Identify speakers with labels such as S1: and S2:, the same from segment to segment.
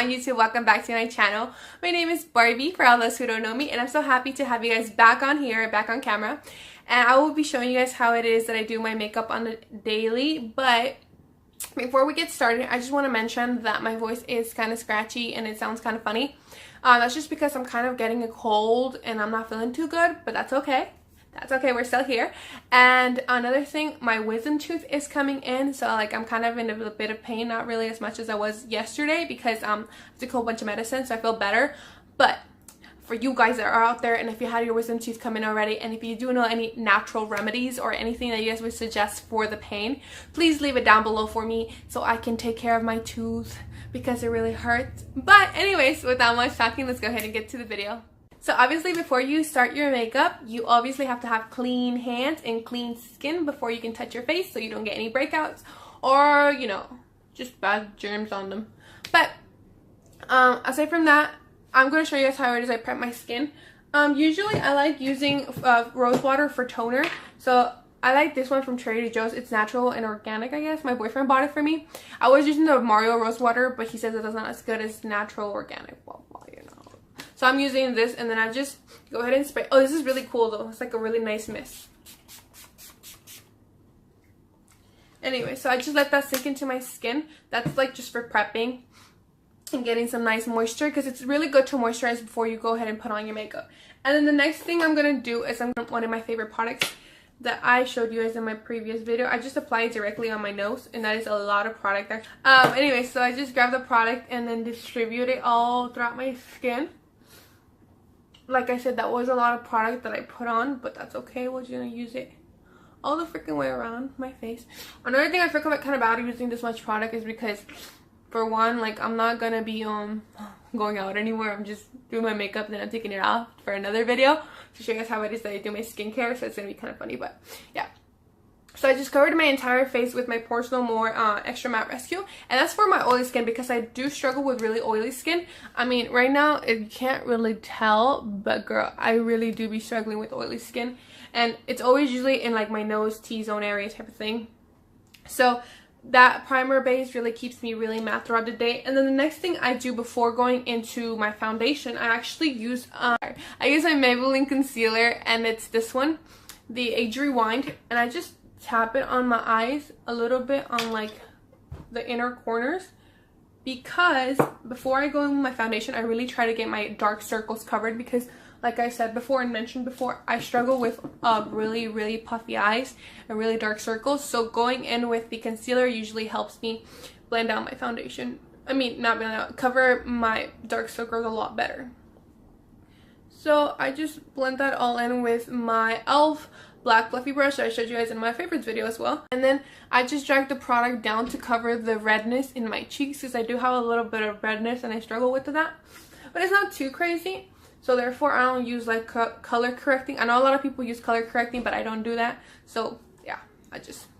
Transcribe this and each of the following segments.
S1: on YouTube? Welcome back to my channel. My name is Barbie, for all those who don't know me, and I'm so happy to have you guys back on here, back on camera. And I will be showing you guys how it is that I do my makeup on a daily. But before we get started, I just want to mention that my voice is kind of scratchy and it sounds kind of funny. That's just because I'm kind of getting a cold and I'm not feeling too good, but that's okay. That's okay, we're still here. And another thing, my wisdom tooth is coming in, so like I'm kind of in a bit of pain, not really as much as I was yesterday because I took a whole bunch of medicine, so I feel better. But for you guys that are out there, and if you had your wisdom tooth come in already, and if you do know any natural remedies or anything that you guys would suggest for the pain, please leave it down below for me so I can take care of my tooth because it really hurts. But anyways, without much talking, let's go ahead and get to the video. So obviously before you start your makeup, you obviously have to have clean hands and clean skin before you can touch your face so you don't get any breakouts or, you know, just bad germs on them. But aside from that, I'm going to show you guys how it is I prep my skin. Usually I like using rose water for toner. So I like this one from Trader Joe's. It's natural and organic, I guess. My boyfriend bought it for me. I was using the Mario rose water, but he says it is not as good as natural organic. Blah, blah, you know. So I'm using this, and then I just go ahead and spray. Oh, this is really cool though. It's like a really nice mist. Anyway, so I just let that sink into my skin. That's like just for prepping and getting some nice moisture, because it's really good to moisturize before you go ahead and put on your makeup. And then the next thing I'm going to do is one of my favorite products that I showed you guys in my previous video. I just apply it directly on my nose, and that is a lot of product. Anyway, so I just grab the product and then distribute it all throughout my skin. Like I said, that was a lot of product that I put on, but that's okay. We're just gonna use it all the freaking way around my face. Another thing I feel kind of bad using this much product is because, for one, like I'm not gonna be going out anywhere. I'm just doing my makeup and then I'm taking it off for another video to show you guys how it is that I do my skincare. So it's gonna be kind of funny, but yeah. So I just covered my entire face with my Pores No More Extra Matte Rescue. And that's for my oily skin because I do struggle with really oily skin. I mean, right now, you can't really tell, but girl, I really do be struggling with oily skin. And it's always usually in like my nose, T-zone area type of thing. So that primer base really keeps me really matte throughout the day. And then the next thing I do before going into my foundation, I actually use, I use my Maybelline concealer, and it's this one, the Age Rewind. And I just tap it on my eyes a little bit on like the inner corners, because before I go in with my foundation I really try to get my dark circles covered, because like I said before and mentioned before, I struggle with really puffy eyes and really dark circles. So going in with the concealer usually helps me blend out my foundation. I mean, not blend out, cover my dark circles a lot better. So I just blend that all in with my e.l.f. black fluffy brush that I showed you guys in my favorites video as well. And then I just drag the product down to cover the redness in my cheeks, because I do have a little bit of redness and I struggle with that. But it's not too crazy. So therefore I don't use like color correcting. I know a lot of people use color correcting, but I don't do that. So yeah,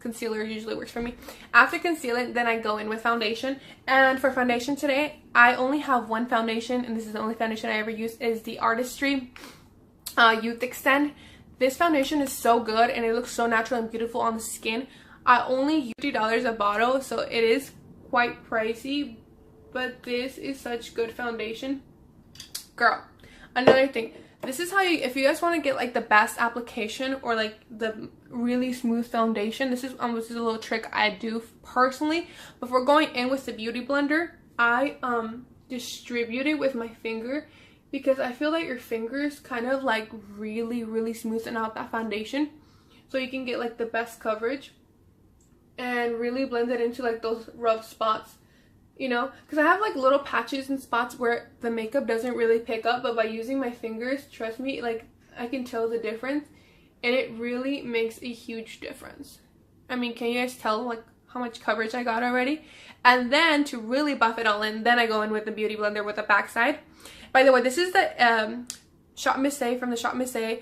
S1: concealer usually works for me. After concealing, then I go in with foundation. And for foundation today, I only have one foundation, and this is the only foundation I ever use, is the Artistry Youth Extend. This foundation is so good and it looks so natural and beautiful on the skin. I only use $50 a bottle, so it is quite pricey, but this is such good foundation. Girl, another thing, this is how you, if you guys want to get like the best application or like the really smooth foundation, this is a little trick I do personally. Before going in with the Beauty Blender, I distribute it with my finger, because I feel like your fingers kind of like really smoothen out that foundation, so you can get like the best coverage and really blend it into like those rough spots, you know, because I have like little patches and spots where the makeup doesn't really pick up, but by using my fingers, trust me, like I can tell the difference, and it really makes a huge difference. I mean, can you guys tell like how much coverage I got already? And then to really buff it all in, then I go in with the Beauty Blender with the backside. By the way, this is the Shop Miss A from the Shop Miss A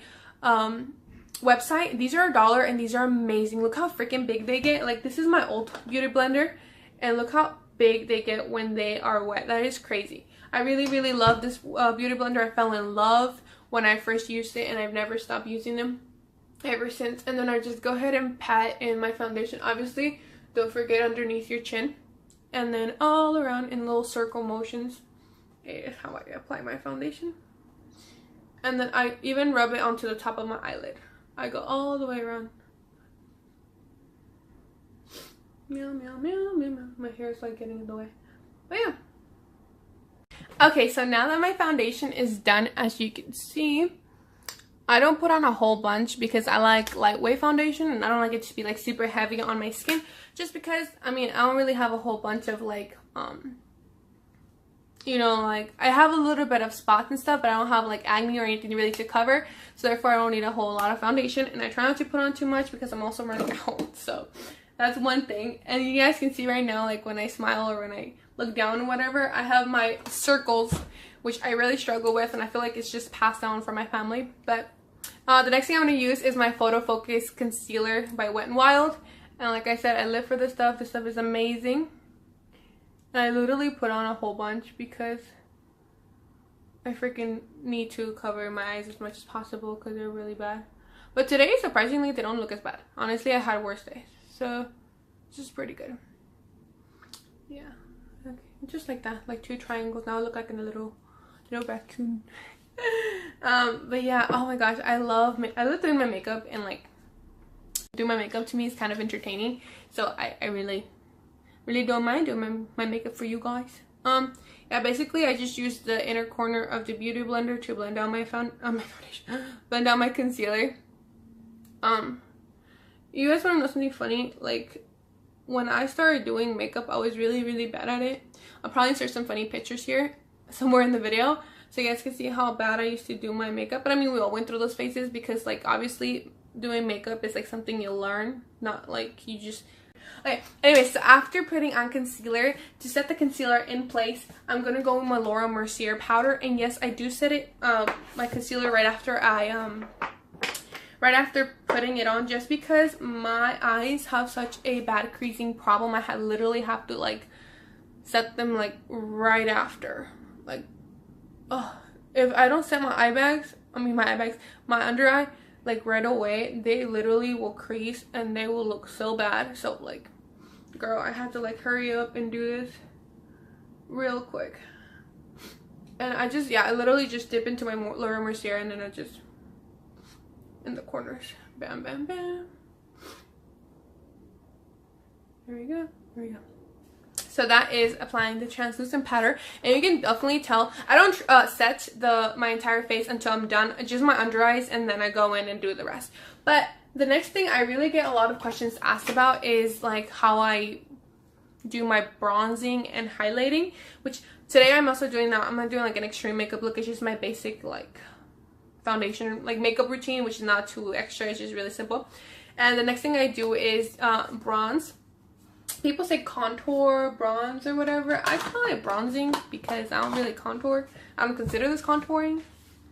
S1: website. These are $1 and these are amazing. Look how freaking big they get. Like, this is my old Beauty Blender, and look how big they get when they are wet. That is crazy. I really love this Beauty Blender. I fell in love when I first used it, and I've never stopped using them ever since. And then I just go ahead and pat in my foundation. Obviously, don't forget underneath your chin, and then all around in little circle motions. is how I apply my foundation. And then I even rub it onto the top of my eyelid. I go all the way around. Meow, meow, meow, meow, meow. My hair is like getting in the way. But yeah. Okay, so now that my foundation is done, as you can see, I don't put on a whole bunch because I like lightweight foundation and I don't like it to be like super heavy on my skin, just because, I mean, I don't really have a whole bunch of like, you know, like I have a little bit of spots and stuff, but I don't have like acne or anything really to cover, so therefore I don't need a whole lot of foundation, and I try not to put on too much because I'm also running out. So that's one thing. And you guys can see right now, like when I smile or when I look down or whatever, I have my circles, which I really struggle with, and I feel like it's just passed down from my family. But the next thing I'm going to use is my Photo Focus Concealer by Wet n Wild. And like I said, I live for this stuff. This stuff is amazing. And I literally put on a whole bunch because I freaking need to cover my eyes as much as possible because they're really bad. But today, surprisingly, they don't look as bad. Honestly, I had worse days. So, this is pretty good. Yeah. Okay. Just like that. Like 2 triangles. Now I look like a little raccoon. But yeah, oh my gosh, I love doing my makeup, and like doing my makeup to me is kind of entertaining, so I really don't mind doing my makeup for you guys. Yeah, basically I just used the inner corner of the beauty blender to blend out my foundation, blend out my concealer. You guys want to know something funny? Like when I started doing makeup, I was really bad at it. I'll probably insert some funny pictures here somewhere in the video so you guys can see how bad I used to do my makeup. But I mean, we all went through those phases because like obviously doing makeup is like something you learn, not like you just... Okay, anyway, so after putting on concealer, to set the concealer in place, I'm gonna go with my Laura Mercier powder. And yes, I do set it my concealer right after putting it on, just because my eyes have such a bad creasing problem. I literally have to like set them like right after. Like, oh, if I don't set my my under eye like right away, they literally will crease and they will look so bad. So like, girl, I have to like hurry up and do this real quick. And I just, yeah, I literally just dip into my Laura Mercier and then I just in the corners, bam bam bam. There we go, there we go. So that is applying the translucent powder, and you can definitely tell I don't set my entire face until I'm done, just my under eyes, and then I go in and do the rest. But the next thing I really get a lot of questions asked about is like how I do my bronzing and highlighting, which today I'm also doing that. I'm not doing like an extreme makeup look. It's just my basic like foundation like makeup routine, which is not too extra. It's just really simple. And the next thing I do is bronze. People say contour, bronze, or whatever. I call it bronzing because I don't really contour. I don't consider this contouring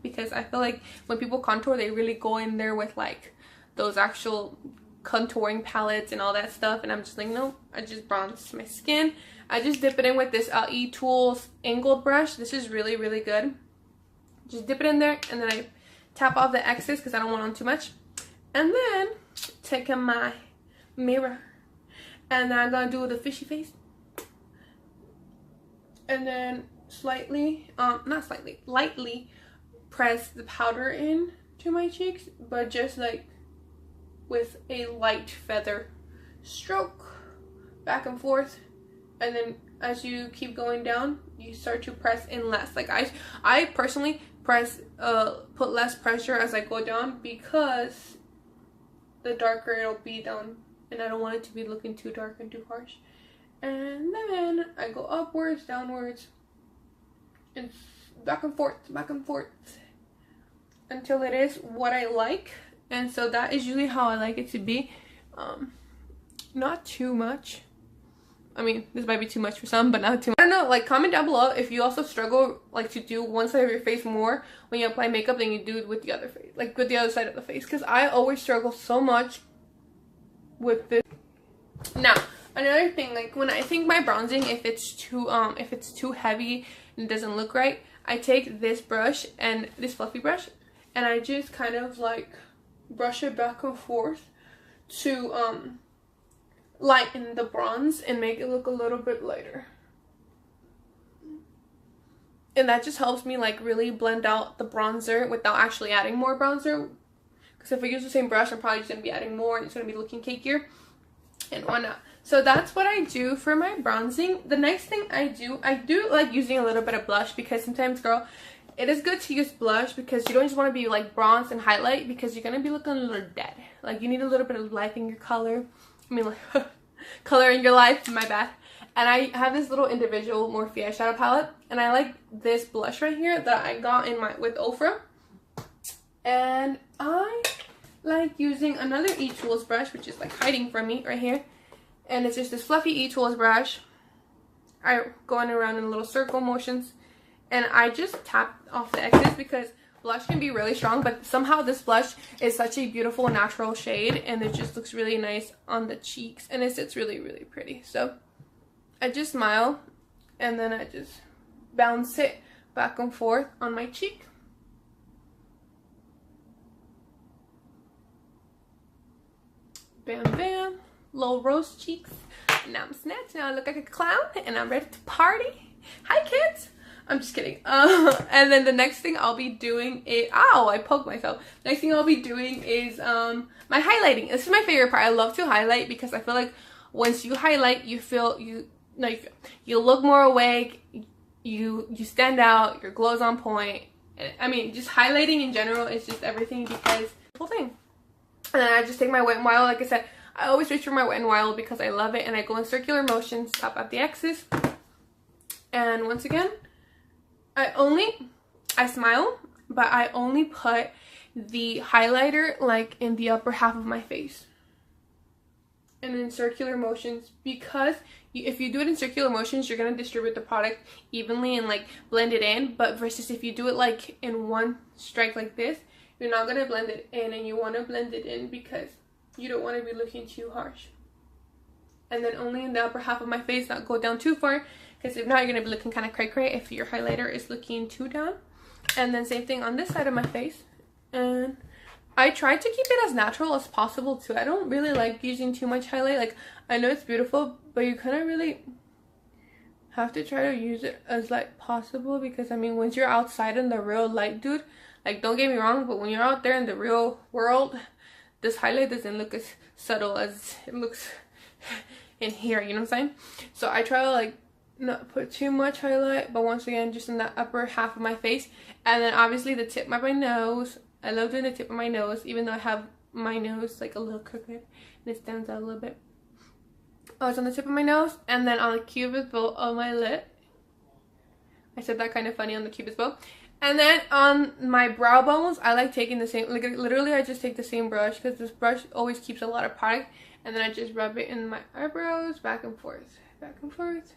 S1: because I feel like when people contour, they really go in there with like those actual contouring palettes and all that stuff. And I'm just like, no, I just bronze my skin. I just dip it in with this eTools angled brush. This is really good. Just dip it in there and then I tap off the excess because I don't want on too much. And then take my mirror. And then I'm gonna do the fishy face. And then lightly press the powder in to my cheeks, but just like with a light feather stroke back and forth. And then as you keep going down, you start to press in less. Like I personally put less pressure as I go down because the darker it'll be down. And I don't want it to be looking too dark and too harsh. And then I go upwards, downwards, and back and forth until it is what I like. And so that is usually how I like it to be. Not too much. I mean, this might be too much for some, but not too much. I don't know, like comment down below if you also struggle like to do one side of your face more when you apply makeup than you do with the other face, like with the other side of the face, because I always struggle so much with this. Now another thing, like when I think my bronzing, if it's too heavy and it doesn't look right, I take this brush and this fluffy brush and I just kind of like brush it back and forth to lighten the bronze and make it look a little bit lighter. And that just helps me like really blend out the bronzer without actually adding more bronzer. Because if I use the same brush, I'm probably just going to be adding more and it's going to be looking cakier and whatnot. So that's what I do for my bronzing. The next thing I do like using a little bit of blush, because sometimes, girl, it is good to use blush because you don't just want to be like bronze and highlight, because you're going to be looking a little dead. Like you need a little bit of life in your color. I mean like color in your life, my bad. And I have this little individual Morphe eyeshadow palette, and I like this blush right here that I got in with Ofra. And I like using another eTools brush, which is like hiding from me right here. And it's just this fluffy eTools brush. I going around in little circle motions. And I just tap off the excess because blush can be really strong. But somehow this blush is such a beautiful natural shade. And it just looks really nice on the cheeks. And it sits really, really pretty. So I just smile. And then I just bounce it back and forth on my cheek. Bam, bam. Little rose cheeks. Now I'm snatched. Now I look like a clown. And I'm ready to party. Hi, kids. I'm just kidding. And then the next thing I'll be doing is... Ow, I poked myself. Next thing I'll be doing is my highlighting. This is my favorite part. I love to highlight because I feel like once you highlight, you look more awake. You stand out. Your glow's on point. I mean, just highlighting in general is just everything because... whole thing. And then I just take my Wet n Wild. Like I said, I always reach for my Wet n Wild because I love it. And I go in circular motions, tap out the X's. And once again, I smile, but I only put the highlighter like in the upper half of my face. And in circular motions, because if you do it in circular motions, you're going to distribute the product evenly and like blend it in. But versus if you do it like in one strike like this, you're not going to blend it in, and you want to blend it in because you don't want to be looking too harsh. And then only in the upper half of my face, not go down too far, because if not, you're going to be looking kind of cray-cray if your highlighter is looking too down. And then same thing on this side of my face. And I try to keep it as natural as possible too. I don't really like using too much highlight. Like, I know it's beautiful, but you kind of really have to try to use it as light possible, because I mean, once you're outside in the real light, dude, like, don't get me wrong, but when you're out there in the real world, this highlight doesn't look as subtle as it looks in here, you know what I'm saying? So I try to like not put too much highlight, but once again, just in that upper half of my face. And then obviously the tip of my nose. I love doing the tip of my nose, even though I have my nose like a little crooked and it stands out a little bit. Oh, it's on the tip of my nose, and then on the cupid's bow of my lip. I said that kind of funny, on the cupid's bow. And then on my brow bones, I like taking the same, like literally I just take the same brush, because this brush always keeps a lot of product. And then I just rub it in my eyebrows, back and forth, back and forth.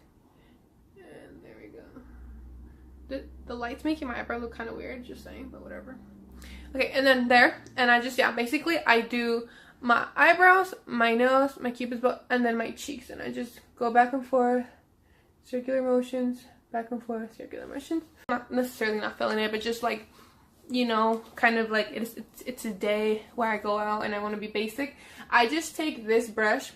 S1: And there we go. The light's making my eyebrow look kind of weird, just saying, but whatever. Okay, and then there, and I just, yeah, basically I do my eyebrows, my nose, my cupid's bow, and then my cheeks. And I just go back and forth, circular motions, back and forth, circular motions. Not necessarily not feeling it, but just like, you know, kind of like it's a day where I go out and I want to be basic. I just take this brush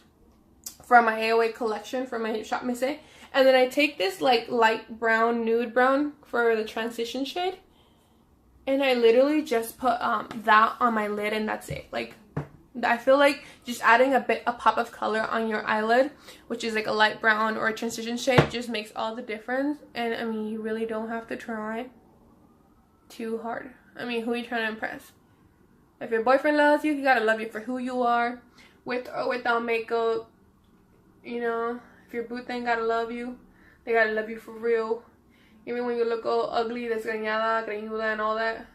S1: from my AOA collection from my Shop Miss A, and then I take this like light brown, nude brown for the transition shade, and I literally just put that on my lid, and that's it. Like, I feel like just adding a pop of color on your eyelid, which is like a light brown or a transition shade, just makes all the difference. And I mean, you really don't have to try too hard. I mean, who are you trying to impress? If your boyfriend loves you, he gotta love you for who you are, with or without makeup. You know, if your boo thing gotta love you, they gotta love you for real. Even when you look all ugly, desgreñada, greñuda, and all that.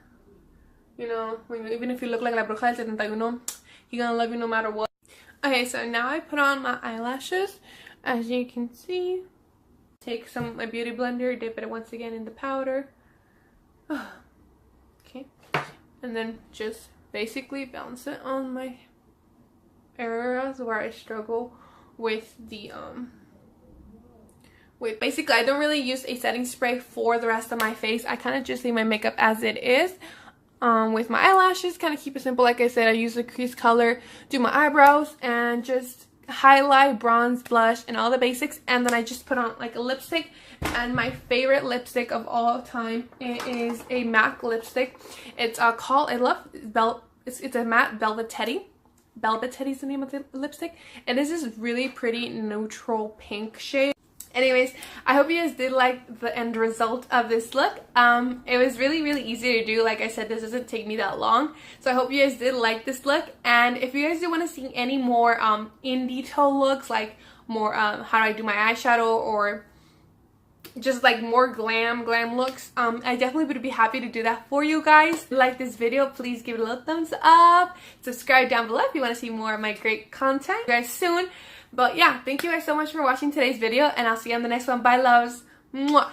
S1: You know, even if you look like La Bruja del 71, he's gonna love you no matter what. Okay, so now I put on my eyelashes. As you can see, take some of my beauty blender, dip it once again in the powder. Okay, and then just basically bounce it on my areas where I struggle with the basically I don't really use a setting spray for the rest of my face. I kind of just leave my makeup as it is. With my eyelashes, kind of keep it simple. Like I said, I use the crease color, do my eyebrows, and just highlight, bronze, blush, and all the basics, and then I just put on like a lipstick. And my favorite lipstick of all time, it is a MAC lipstick. It's called, it's a matte Velvet Teddy. Velvet Teddy is the name of the lipstick, and this is really pretty neutral pink shade. Anyways, I hope you guys did like the end result of this look. It was really easy to do. Like I said, this doesn't take me that long. So I hope you guys did like this look. And if you guys do want to see any more in detail looks, like more how do I do my eyeshadow, or just like more glam looks, I definitely would be happy to do that for you guys. If you like this video, please give it a little thumbs up. Subscribe down below if you want to see more of my great content. See you guys soon. But yeah, thank you guys so much for watching today's video, and I'll see you on the next one. Bye, loves. Mwah.